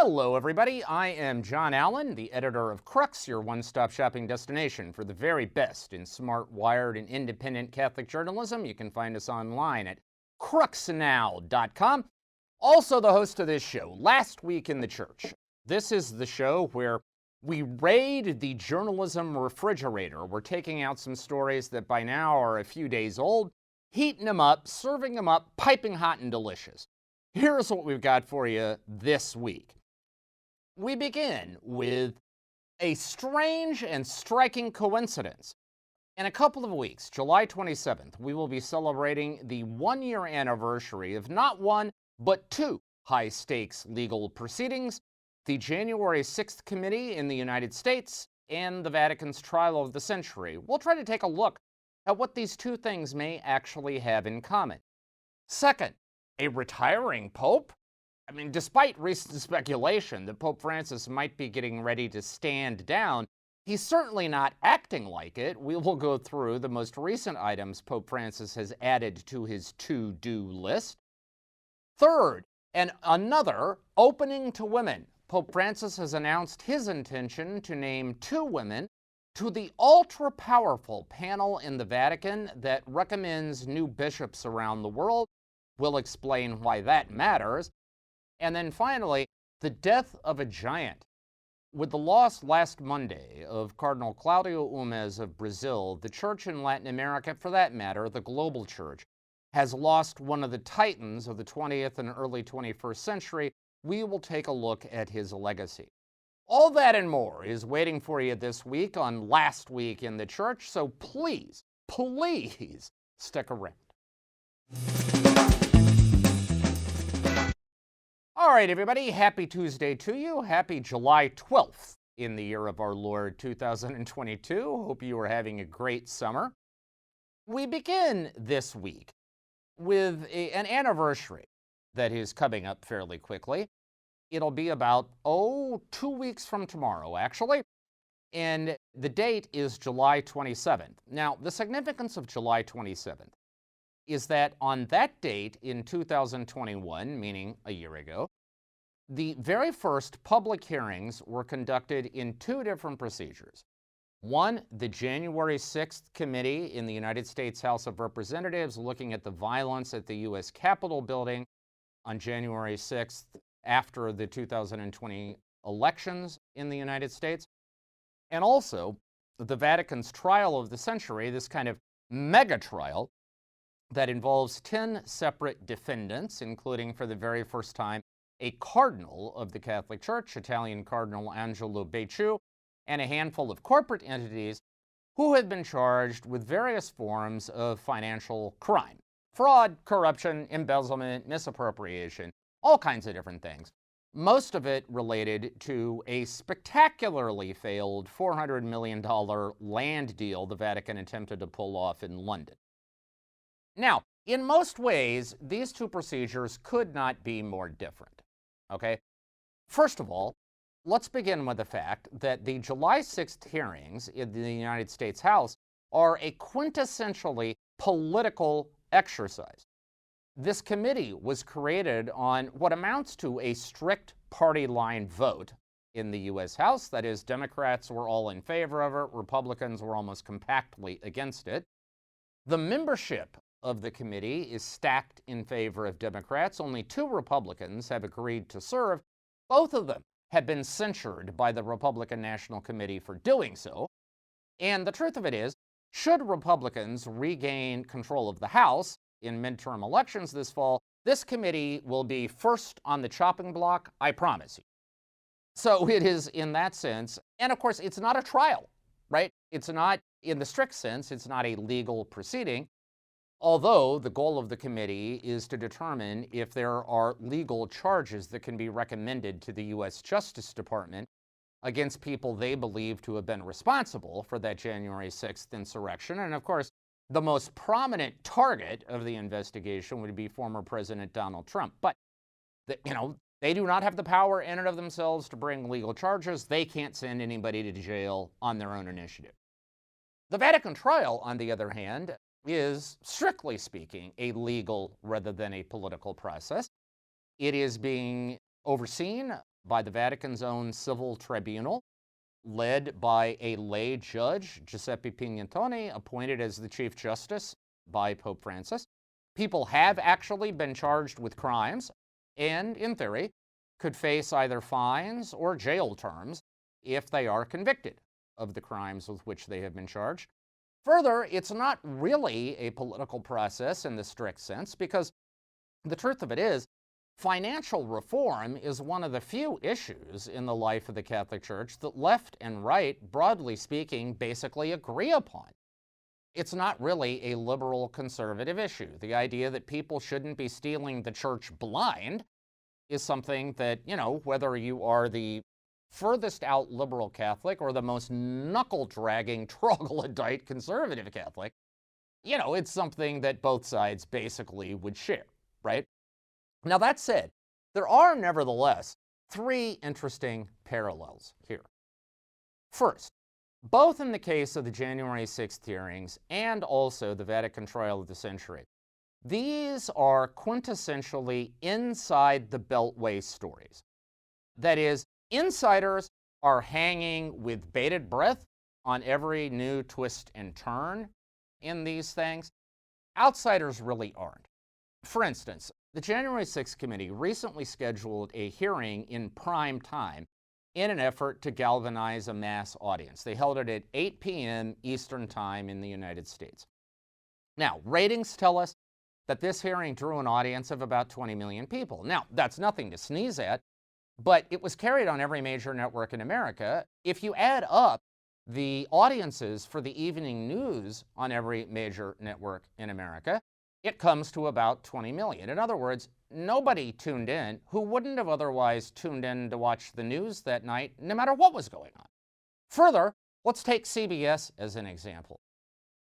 Hello, everybody. I am John Allen, the editor of Crux, your one-stop shopping destination for the very best in smart, wired, and independent Catholic journalism. You can find us online at cruxnow.com. Also the host of this show, Last Week in the Church. This is the show where we raid the journalism refrigerator. We're taking out some stories that by now are a few days old, heating them up, serving them up, piping hot and delicious. Here's what we've got for you this week. We begin with a strange and striking coincidence. In a couple of weeks, July 27th, we will be celebrating the one-year anniversary of not one, but two high-stakes legal proceedings, the January 6th Committee in the United States and the Vatican's Trial of the Century. We'll try to take a look at what these two things may actually have in common. Second, a retiring pope? I mean, despite recent speculation that Pope Francis might be getting ready to stand down, he's certainly not acting like it. We will go through the most recent items Pope Francis has added to his to-do list. Third, and another opening to women. Pope Francis has announced his intention to name two women to the ultra-powerful panel in the Vatican that recommends new bishops around the world. We'll explain why that matters. And then finally, the death of a giant. With the loss last Monday of Cardinal Claudio Hummes of Brazil, the church in Latin America, for that matter, the global church, has lost one of the titans of the 20th and early 21st century. We will take a look at his legacy. All that and more is waiting for you this week on Last Week in the Church, so please, please stick around. All right, everybody, happy Tuesday to you. Happy July 12th in the year of our Lord 2022. Hope you are having a great summer. We begin this week with an anniversary that is coming up fairly quickly. It'll be about, 2 weeks from tomorrow, actually. And the date is July 27th. Now, the significance of July 27th is that on that date in 2021, meaning a year ago, the very first public hearings were conducted in two different procedures. One, the January 6th Committee in the United States House of Representatives looking at the violence at the U.S. Capitol building on January 6th after the 2020 elections in the United States. And also the Vatican's Trial of the Century, this kind of mega trial that involves 10 separate defendants, including for the very first time a cardinal of the Catholic Church, Italian Cardinal Angelo Becciu, and a handful of corporate entities who have been charged with various forms of financial crime. Fraud, corruption, embezzlement, misappropriation, all kinds of different things. Most of it related to a spectacularly failed $400 million land deal the Vatican attempted to pull off in London. Now, in most ways, these two procedures could not be more different, okay? First of all, let's begin with the fact that the July 6th hearings in the United States House are a quintessentially political exercise. This committee was created on what amounts to a strict party line vote in the U.S. House. That is, Democrats were all in favor of it, Republicans were almost compactly against it. The membership of the committee is stacked in favor of Democrats. Only two Republicans have agreed to serve. Both of them have been censured by the Republican National Committee for doing so. And the truth of it is, should Republicans regain control of the House in midterm elections this fall, this committee will be first on the chopping block, I promise you. So it is in that sense, and of course, it's not a trial, right? It's not, in the strict sense, it's not a legal proceeding. Although the goal of the committee is to determine if there are legal charges that can be recommended to the U.S. Justice Department against people they believe to have been responsible for that January 6th insurrection. And of course, the most prominent target of the investigation would be former President Donald Trump. But, they do not have the power in and of themselves to bring legal charges. They can't send anybody to jail on their own initiative. The Vatican Trial, on the other hand, is, strictly speaking, a legal rather than a political process. It is being overseen by the Vatican's own civil tribunal, led by a lay judge, Giuseppe Pignatone, appointed as the Chief Justice by Pope Francis. People have actually been charged with crimes and, in theory, could face either fines or jail terms if they are convicted of the crimes with which they have been charged. Further, it's not really a political process in the strict sense, because the truth of it is, financial reform is one of the few issues in the life of the Catholic Church that left and right, broadly speaking, basically agree upon. It's not really a liberal conservative issue. The idea that people shouldn't be stealing the church blind is something that, whether you are the furthest out liberal Catholic or the most knuckle-dragging troglodyte conservative Catholic, it's something that both sides basically would share, right? Now, that said, there are nevertheless three interesting parallels here. First, both in the case of the January 6th hearings and also the Vatican Trial of the Century, these are quintessentially inside the Beltway stories. That is, insiders are hanging with bated breath on every new twist and turn in these things. Outsiders really aren't. For instance, the January 6th committee recently scheduled a hearing in prime time in an effort to galvanize a mass audience. They held it at 8 p.m. Eastern Time in the United States. Now, ratings tell us that this hearing drew an audience of about 20 million people. Now, that's nothing to sneeze at, but it was carried on every major network in America. If you add up the audiences for the evening news on every major network in America, it comes to about 20 million. In other words, nobody tuned in who wouldn't have otherwise tuned in to watch the news that night, no matter what was going on. Further, let's take CBS as an example.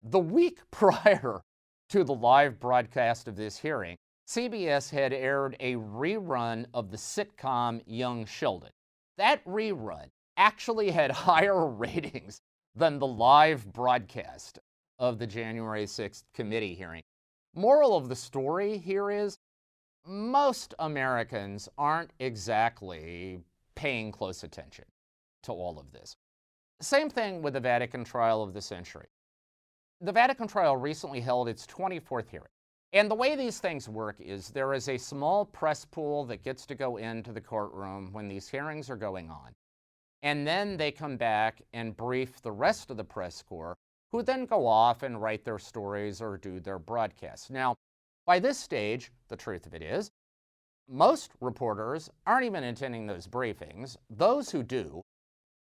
The week prior to the live broadcast of this hearing, CBS had aired a rerun of the sitcom Young Sheldon. That rerun actually had higher ratings than the live broadcast of the January 6th committee hearing. Moral of the story here is, most Americans aren't exactly paying close attention to all of this. Same thing with the Vatican Trial of the Century. The Vatican Trial recently held its 24th hearing. And the way these things work is there is a small press pool that gets to go into the courtroom when these hearings are going on. And then they come back and brief the rest of the press corps, who then go off and write their stories or do their broadcasts. Now, by this stage, the truth of it is, most reporters aren't even attending those briefings. Those who do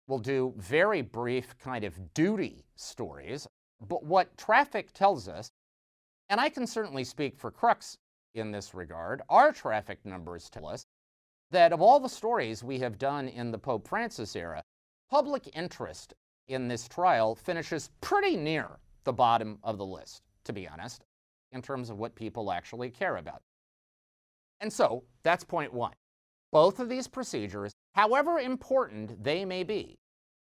will do very brief kind of duty stories. But what traffic tells us, and I can certainly speak for Crux in this regard, our traffic numbers tell us that of all the stories we have done in the Pope Francis era, public interest in this trial finishes pretty near the bottom of the list, to be honest, in terms of what people actually care about. And so, that's point one. Both of these procedures, however important they may be,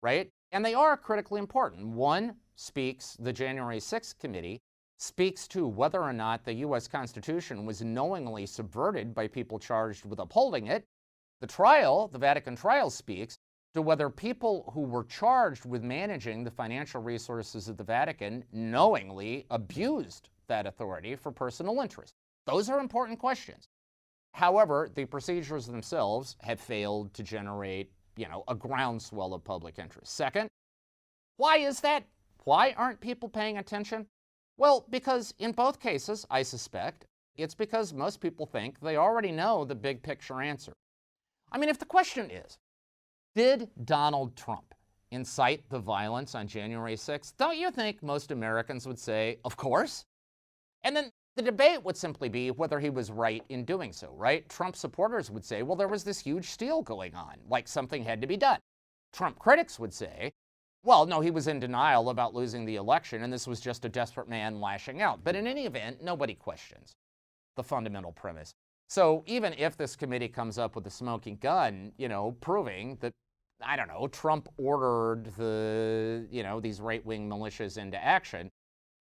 right? And they are critically important. One speaks, the January 6th committee speaks to whether or not the U.S. Constitution was knowingly subverted by people charged with upholding it. The trial, the Vatican Trial, speaks to whether people who were charged with managing the financial resources of the Vatican knowingly abused that authority for personal interest. Those are important questions. However, the procedures themselves have failed to generate, a groundswell of public interest. Second, why is that? Why aren't people paying attention? Well, because in both cases, I suspect, it's because most people think they already know the big picture answer. I mean, if the question is, did Donald Trump incite the violence on January 6th? Don't you think most Americans would say, of course? And then the debate would simply be whether he was right in doing so, right? Trump supporters would say, well, there was this huge steal going on, like something had to be done. Trump critics would say, well, no, he was in denial about losing the election, and this was just a desperate man lashing out. But in any event, nobody questions the fundamental premise. So even if this committee comes up with a smoking gun, proving that, Trump ordered these right-wing militias into action,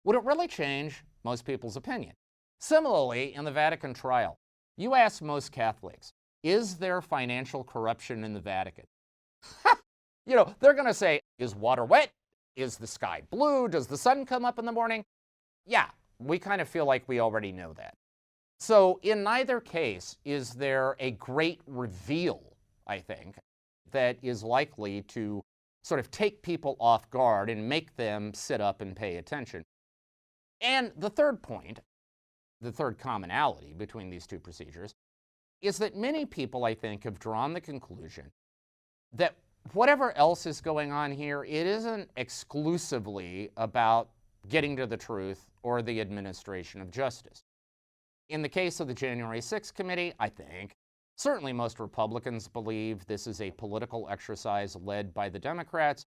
would it really change most people's opinion? Similarly, in the Vatican trial, you ask most Catholics, is there financial corruption in the Vatican? They're going to say, is water wet? Is the sky blue? Does the sun come up in the morning? Yeah, we kind of feel like we already know that. So in neither case is there a great reveal, I think, that is likely to sort of take people off guard and make them sit up and pay attention. And the third point, the third commonality between these two procedures, is that many people, I think, have drawn the conclusion that whatever else is going on here, it isn't exclusively about getting to the truth or the administration of justice. In the case of the January 6th committee, I think, certainly most Republicans believe this is a political exercise led by the Democrats,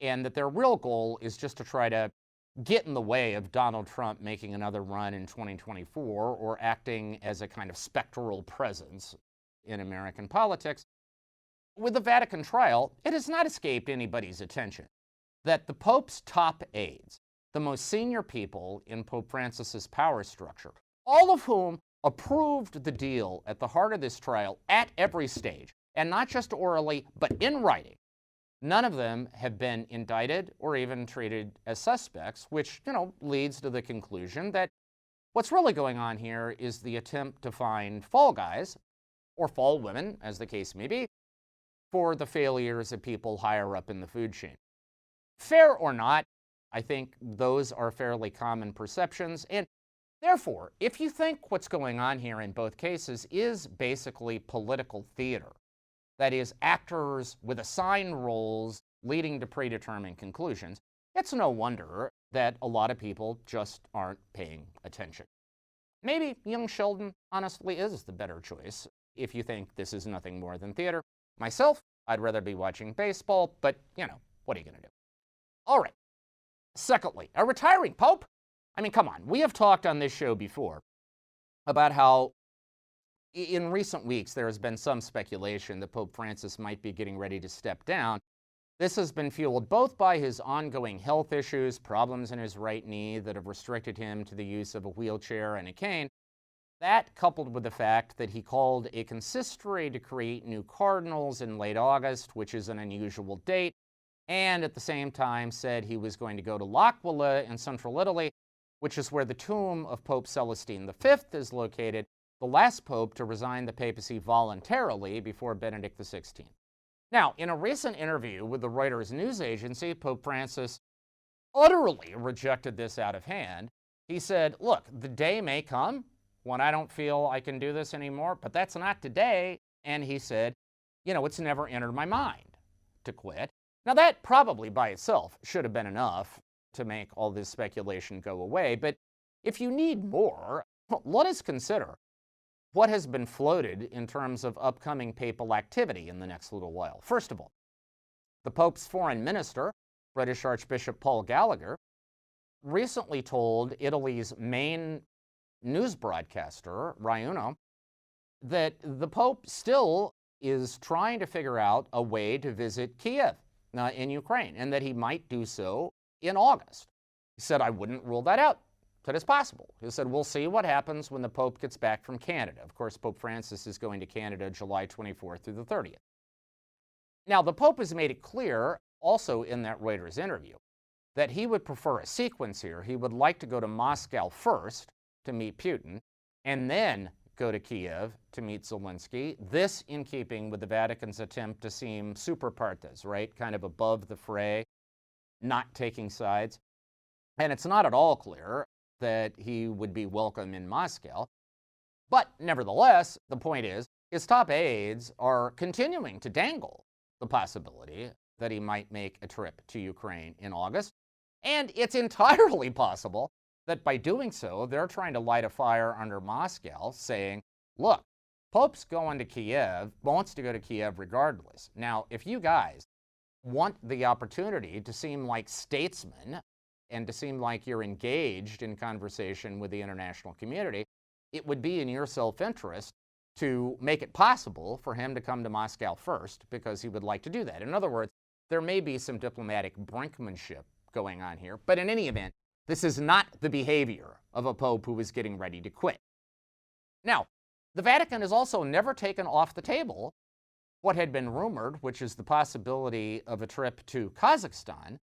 and that their real goal is just to try to get in the way of Donald Trump making another run in 2024 or acting as a kind of spectral presence in American politics. With the Vatican Trial, it has not escaped anybody's attention that the Pope's top aides, the most senior people in Pope Francis's power structure, all of whom approved the deal at the heart of this trial at every stage, and not just orally, but in writing, none of them have been indicted or even treated as suspects, which, leads to the conclusion that what's really going on here is the attempt to find fall guys, or fall women, as the case may be, for the failures of people higher up in the food chain. Fair or not, I think those are fairly common perceptions, and therefore, if you think what's going on here in both cases is basically political theater, that is, actors with assigned roles leading to predetermined conclusions, it's no wonder that a lot of people just aren't paying attention. Maybe young Sheldon honestly is the better choice if you think this is nothing more than theater. Myself, I'd rather be watching baseball, but, what are you going to do? All right. Secondly, a retiring pope? I mean, come on. We have talked on this show before about how in recent weeks there has been some speculation that Pope Francis might be getting ready to step down. This has been fueled both by his ongoing health issues, problems in his right knee that have restricted him to the use of a wheelchair and a cane. That, coupled with the fact that he called a consistory to create new cardinals in late August, which is an unusual date, and at the same time said he was going to go to L'Aquila in central Italy, which is where the tomb of Pope Celestine V is located, the last pope to resign the papacy voluntarily before Benedict XVI. Now, in a recent interview with the Reuters news agency, Pope Francis utterly rejected this out of hand. He said, look, the day may come when I don't feel I can do this anymore, but that's not today. And he said, it's never entered my mind to quit. Now, that probably by itself should have been enough to make all this speculation go away. But if you need more, let us consider what has been floated in terms of upcoming papal activity in the next little while. First of all, the Pope's foreign minister, British Archbishop Paul Gallagher, recently told Italy's main news broadcaster, Rai Uno, that the Pope still is trying to figure out a way to visit Kiev in Ukraine, and that he might do so in August. He said, I wouldn't rule that out. That is possible. He said, we'll see what happens when the Pope gets back from Canada. Of course, Pope Francis is going to Canada July 24th through the 30th. Now, the Pope has made it clear, also in that Reuters interview, that he would prefer a sequence here. He would like to go to Moscow first to meet Putin, and then go to Kiev to meet Zelensky. This in keeping with the Vatican's attempt to seem super partes, right? Kind of above the fray, not taking sides. And it's not at all clear that he would be welcome in Moscow. But nevertheless, the point is, his top aides are continuing to dangle the possibility that he might make a trip to Ukraine in August. And it's entirely possible that by doing so, they're trying to light a fire under Moscow, saying, look, Pope's going to Kiev, wants to go to Kiev regardless. Now, if you guys want the opportunity to seem like statesmen and to seem like you're engaged in conversation with the international community, it would be in your self-interest to make it possible for him to come to Moscow first, because he would like to do that. In other words, there may be some diplomatic brinkmanship going on here, but in any event, this is not the behavior of a pope who is getting ready to quit. Now, The Vatican has also never taken off the table what had been rumored, which is the possibility of a trip to Kazakhstan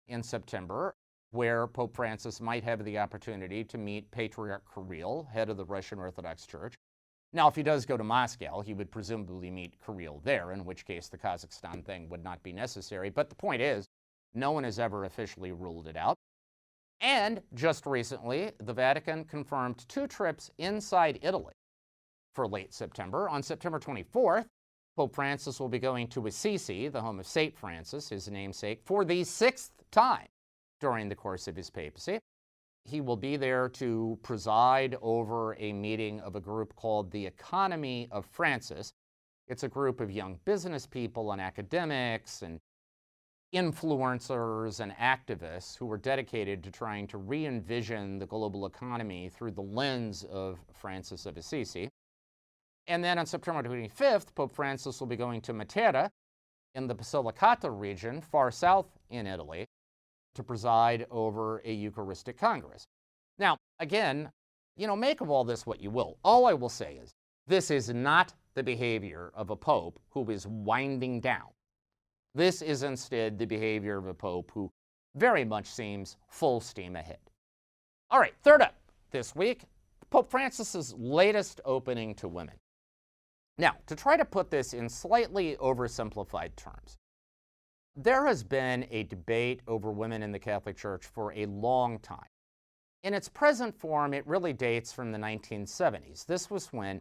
in September, where Pope Francis might have the opportunity to meet Patriarch Kirill, head of the Russian Orthodox Church. Now, if he does go to Moscow, he would presumably meet Kirill there, in which case the Kazakhstan thing would not be necessary. But the point is, no one has ever officially ruled it out. And just recently, the Vatican confirmed 2 trips inside Italy for late September. On September 24th, Pope Francis will be going to Assisi, the home of St. Francis, his namesake, for the 6th time during the course of his papacy. He will be there to preside over a meeting of a group called the Economy of Francis. It's a group of young business people and academics and influencers and activists who are dedicated to trying to re-envision the global economy through the lens of Francis of Assisi. And then on September 25th, Pope Francis will be going to Matera in the Basilicata region, far south in Italy, to preside over a Eucharistic Congress. Now, again, make of all this what you will. All I will say is, this is not the behavior of a pope who is winding down. This is instead the behavior of a pope who very much seems full steam ahead. All right, third up this week, Pope Francis's latest opening to women. Now, to try to put this in slightly oversimplified terms, there has been a debate over women in the Catholic Church for a long time. In its present form, it really dates from the 1970s. This was when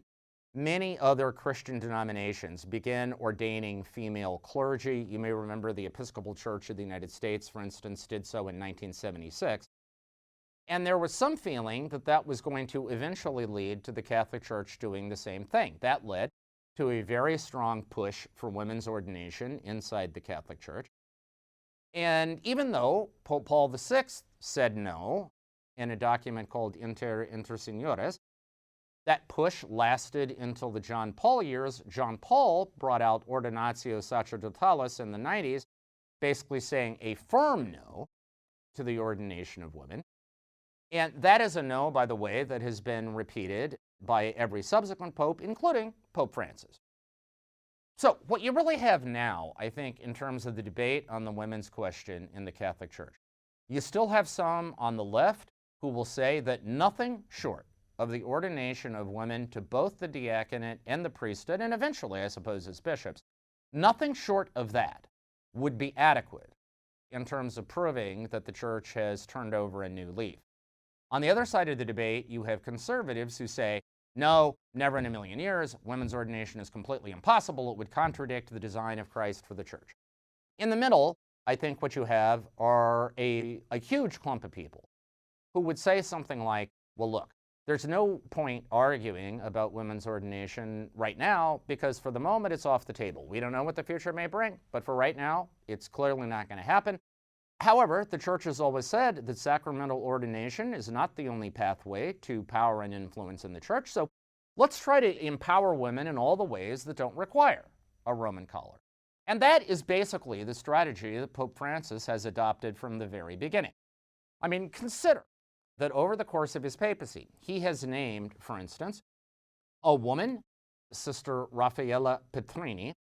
many other Christian denominations began ordaining female clergy. You may remember the Episcopal Church of the United States, for instance, did so in 1976. And there was some feeling that that was going to eventually lead to the Catholic Church doing the same thing. That led to a very strong push for women's ordination inside the Catholic Church. And even though Pope Paul VI said no in a document called Inter Seniores, that push lasted until the John Paul years. John Paul brought out Ordinatio Sacerdotalis in the 90s, basically saying a firm no to the ordination of women. And that is a no, by the way, that has been repeated by every subsequent pope, including Pope Francis. So what you really have now, I think, in terms of the debate on the women's question in the Catholic Church, you still have some on the left who will say that nothing short of the ordination of women to both the diaconate and the priesthood, and eventually, I suppose, as bishops, nothing short of that would be adequate in terms of proving that the Church has turned over a new leaf. On the other side of the debate, you have conservatives who say, no, never in a million years, women's ordination is completely impossible. It would contradict the design of Christ for the Church. In the middle, I think what you have are a huge clump of people who would say something like, well, look, there's no point arguing about women's ordination right now because for the moment it's off the table. We don't know what the future may bring, but for right now, it's clearly not going to happen. However, the Church has always said that sacramental ordination is not the only pathway to power and influence in the Church, so let's try to empower women in all the ways that don't require a Roman collar. And that is basically the strategy that Pope Francis has adopted from the very beginning. I mean, consider that over the course of his papacy, he has named, for instance, a woman, Sister Raffaella Petrini,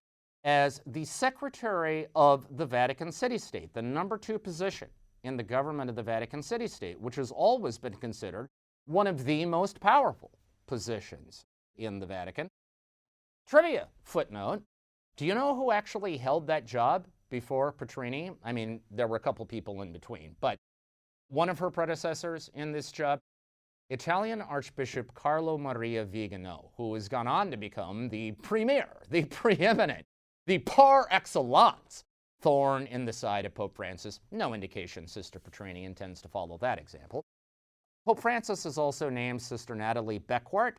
as the Secretary of the Vatican City-State, the number 2 position in the government of the Vatican City-State, which has always been considered one of the most powerful positions in the Vatican. Trivia footnote, do you know who actually held that job before Petrini? I mean, there were a couple people in between, but one of her predecessors in this job, Italian Archbishop Carlo Maria Vigano, who has gone on to become the premier, the preeminent, the par excellence thorn in the side of Pope Francis. No indication Sister Petrini intends to follow that example. Pope Francis has also named Sister Natalie Beckwart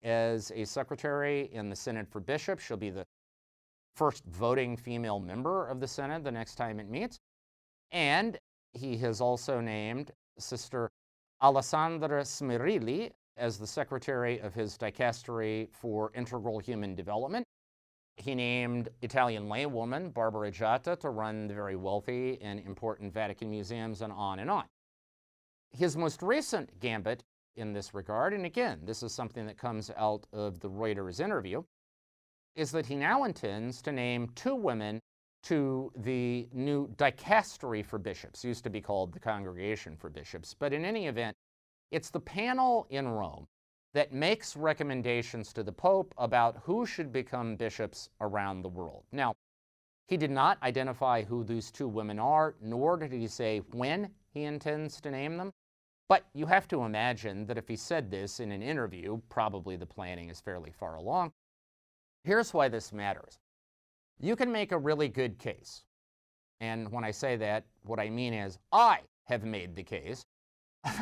as a secretary in the Synod for Bishops. She'll be the first voting female member of the Synod the next time it meets. And he has also named Sister Alessandra Smirilli as the secretary of his dicastery for integral human development. He named Italian laywoman Barbara Giatta to run the very wealthy and important Vatican museums, and on and on. His most recent gambit in this regard, and again, this is something that comes out of the Reuters interview, is that he now intends to name 2 women to the new dicastery for bishops. It used to be called the Congregation for Bishops, but in any event, it's the panel in Rome that makes recommendations to the Pope about who should become bishops around the world. Now, he did not identify who these 2 women are, nor did he say when he intends to name them. But you have to imagine that if he said this in an interview, probably the planning is fairly far along. Here's why this matters. You can make a really good case. And when I say that, what I mean is I have made the case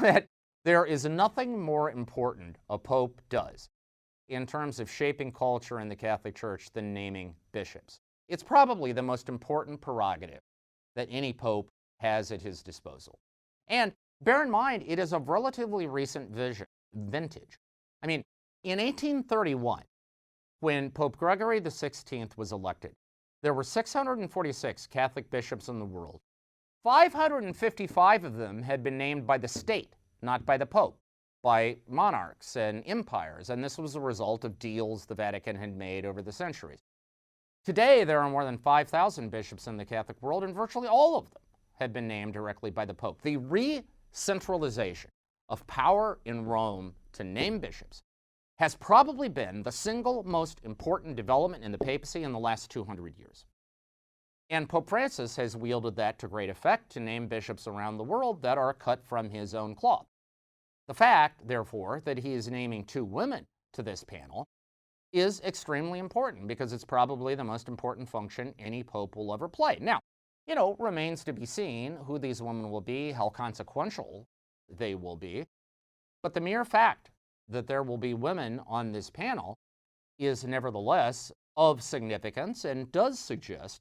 that there is nothing more important a pope does in terms of shaping culture in the Catholic Church than naming bishops. It's probably the most important prerogative that any pope has at his disposal. And bear in mind, it is of relatively recent vintage. I mean, in 1831, when Pope Gregory XVI was elected, there were 646 Catholic bishops in the world. 555 of them had been named by the state, not by the Pope, by monarchs and empires, and this was a result of deals the Vatican had made over the centuries. Today, there are more than 5,000 bishops in the Catholic world, and virtually all of them had been named directly by the Pope. The re-centralization of power in Rome to name bishops has probably been the single most important development in the papacy in the last 200 years. And Pope Francis has wielded that to great effect to name bishops around the world that are cut from his own cloth. The fact, therefore, that he is naming 2 women to this panel is extremely important because it's probably the most important function any pope will ever play. Now, remains to be seen who these women will be, how consequential they will be, but the mere fact that there will be women on this panel is nevertheless of significance and does suggest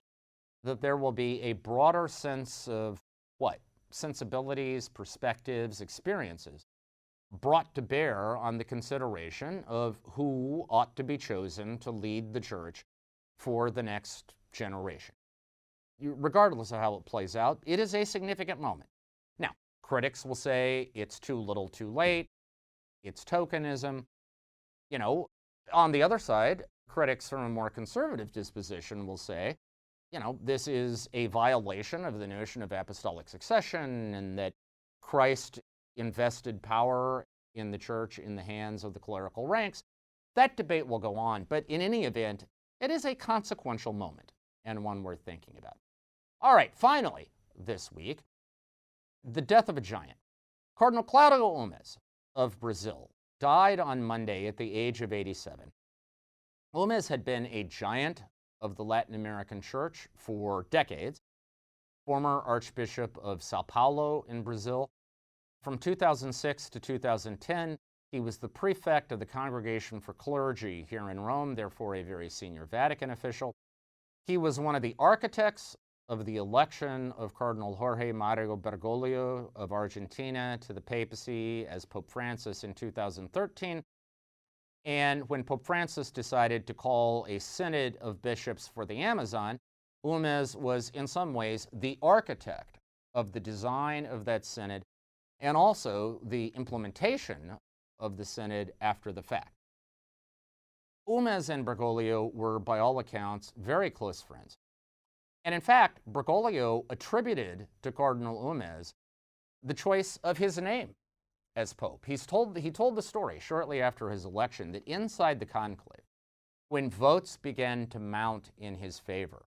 that there will be a broader sense of sensibilities, perspectives, experiences brought to bear on the consideration of who ought to be chosen to lead the church for the next generation. Regardless of how it plays out, it is a significant moment. Now, critics will say it's too little too late, it's tokenism. On the other side, critics from a more conservative disposition will say, this is a violation of the notion of apostolic succession and that Christ invested power in the church in the hands of the clerical ranks. That debate will go on, but in any event, it is a consequential moment and one worth thinking about. All right, finally, this week, the death of a giant. Cardinal Claudio Hummes of Brazil died on Monday at the age of 87. Hummes had been a giant of the Latin American Church for decades, former Archbishop of Sao Paulo in Brazil. From 2006 to 2010, he was the prefect of the Congregation for Clergy here in Rome, therefore a very senior Vatican official. He was one of the architects of the election of Cardinal Jorge Mario Bergoglio of Argentina to the papacy as Pope Francis in 2013. And when Pope Francis decided to call a synod of bishops for the Amazon, Hummes was in some ways the architect of the design of that synod and also the implementation of the synod after the fact. Hummes and Bergoglio were, by all accounts, very close friends. And in fact, Bergoglio attributed to Cardinal Hummes the choice of his name as Pope. He told the story shortly after his election that inside the conclave, when votes began to mount in his favor,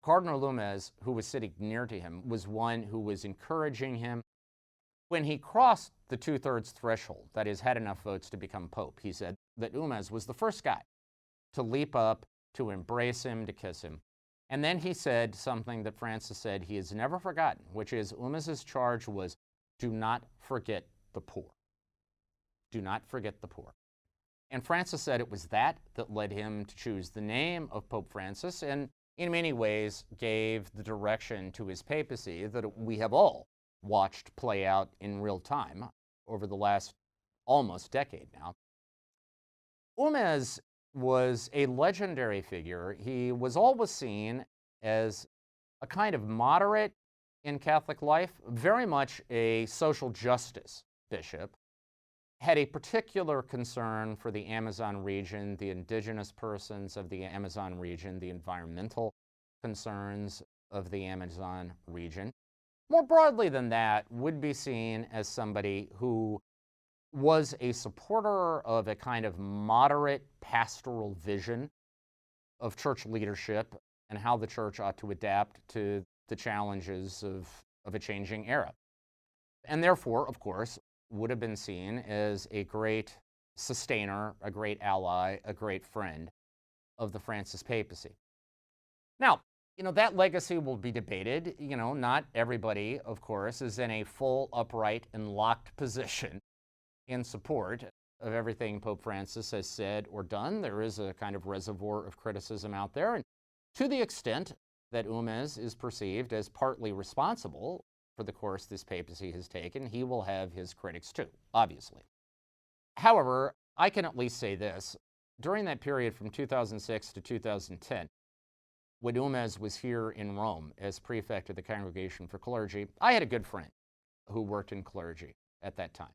Cardinal Hummes, who was sitting near to him, was one who was encouraging him. When he crossed the 2/3 threshold, that is, had enough votes to become Pope, he said that Hummes was the first guy to leap up, to embrace him, to kiss him. And then he said something that Francis said he has never forgotten, which is Hummes' charge was, do not forget the poor. Do not forget the poor. And Francis said it was that led him to choose the name of Pope Francis and in many ways gave the direction to his papacy that we have all watched play out in real time over the last almost decade now. Hummes was a legendary figure. He was always seen as a kind of moderate in Catholic life, very much a social justice bishop. had a particular concern for the Amazon region, the indigenous persons of the Amazon region, the environmental concerns of the Amazon region. More broadly than that, would be seen as somebody who was a supporter of a kind of moderate pastoral vision of church leadership and how the church ought to adapt to the challenges of a changing era. And therefore, of course, would have been seen as a great sustainer, a great ally, a great friend of the Francis papacy. Now, that legacy will be debated. Not everybody, of course, is in a full, upright, and locked position in support of everything Pope Francis has said or done. There is a kind of reservoir of criticism out there. And to the extent that Hummes is perceived as partly responsible for the course this papacy has taken, he will have his critics too, obviously. However, I can at least say this. During that period from 2006 to 2010, when Hummes was here in Rome as prefect of the Congregation for Clergy, I had a good friend who worked in clergy at that time.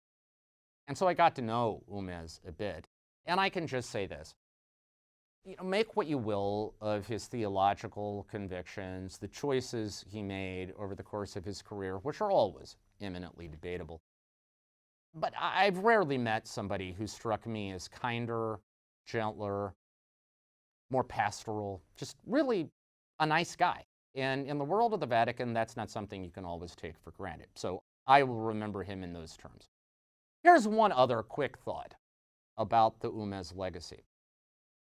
And so I got to know Hummes a bit. And I can just say this. Make what you will of his theological convictions, the choices he made over the course of his career, which are always eminently debatable. But I've rarely met somebody who struck me as kinder, gentler, more pastoral, just really a nice guy. And in the world of the Vatican, that's not something you can always take for granted. So I will remember him in those terms. Here's one other quick thought about the Hummes legacy.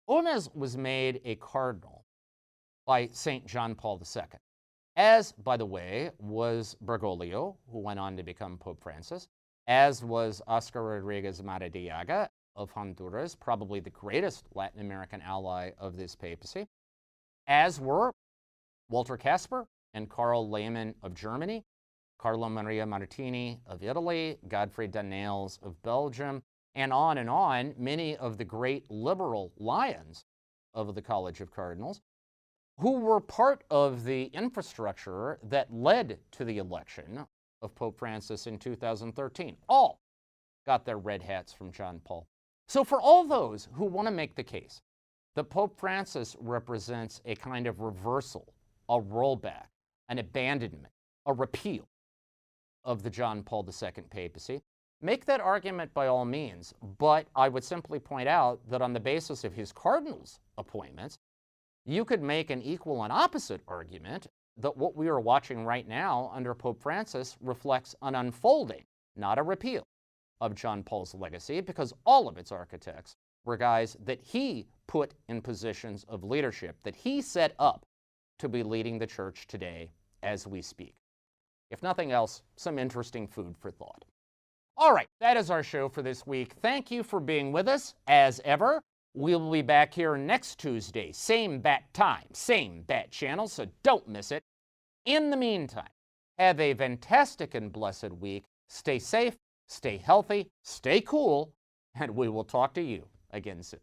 Hummes was made a cardinal by St. John Paul II, as, by the way, was Bergoglio, who went on to become Pope Francis, as was Oscar Rodriguez Maradiaga of Honduras, probably the greatest Latin American ally of this papacy, as were Walter Kasper and Karl Lehmann of Germany, Carlo Maria Martini of Italy, Godfrey Danneels of Belgium, and on, many of the great liberal lions of the College of Cardinals, who were part of the infrastructure that led to the election of Pope Francis in 2013. All got their red hats from John Paul. So for all those who want to make the case that Pope Francis represents a kind of reversal, a rollback, an abandonment, a repeal of the John Paul II papacy, make that argument by all means, but I would simply point out that on the basis of his cardinals' appointments, you could make an equal and opposite argument that what we are watching right now under Pope Francis reflects an unfolding, not a repeal, of John Paul's legacy, because all of its architects were guys that he put in positions of leadership, that he set up to be leading the church today as we speak. If nothing else, some interesting food for thought. All right, that is our show for this week. Thank you for being with us, as ever. We'll be back here next Tuesday, same bat time, same bat channel, so don't miss it. In the meantime, have a fantastic and blessed week. Stay safe, stay healthy, stay cool, and we will talk to you again soon.